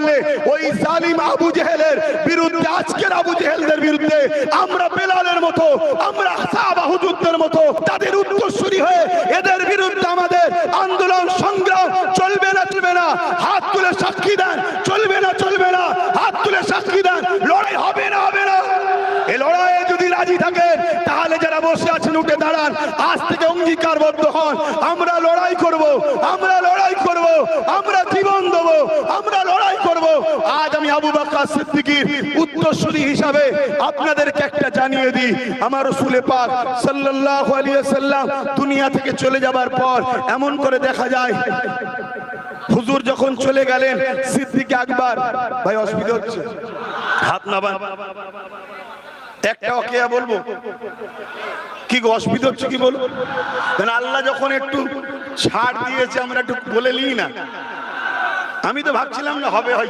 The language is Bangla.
করলে ওই জালিম আবু জেহেলের বিরুদ্ধে, আজকের আবু জেহেলদের বিরুদ্ধে আমরা বেলালের মতো, আমরা সাহাবা হুজুরদের মতো তাদের উত্তরসূরি হয়ে এদের বিরুদ্ধে আমাদের আন্দোলন সংগ্রাম চলবে না, চলবে না। হাত তুলে সাক্ষী দেন, চলবে না, চলবে না। হাত তুলে সাক্ষী দেন, লড়াই হবে না, হবে না। এই লড়াইয়ে যদি রাজি থাকেন তাহলে যারা বসে আছেন উঠে দাঁড়ান, আজ থেকে অঙ্গীকারবদ্ধ হন, আমরা লড়াই করব, আমরা লড়াই করব, আমরা জীবন দেব, আমরা লড়াই করব। আজ আমি আবু বকর সিদ্দিকীর উত্তরসূরি হিসাবে আপনাদেরকে একটা জানিয়ে দিই, আমার রাসূল পাক সাল্লাল্লাহু আলাইহি ওয়াসাল্লাম দুনিয়া থেকে চলে যাবার পর এমন করে দেখা যায়, হুজুর যখন চলে গেলেন, সিদ্দিক আকবর, ভাই অসুবিধা হচ্ছে, হাত নামান, একটা ওকেয়া বলবো কি গো, অসুবিধা হচ্ছে কি বলবো? আল্লাহ যখন একটু ছাড় দিয়েছে আমরা একটু বলে নিই না। আমি তো ভাবছিলাম না হবে হয়তো।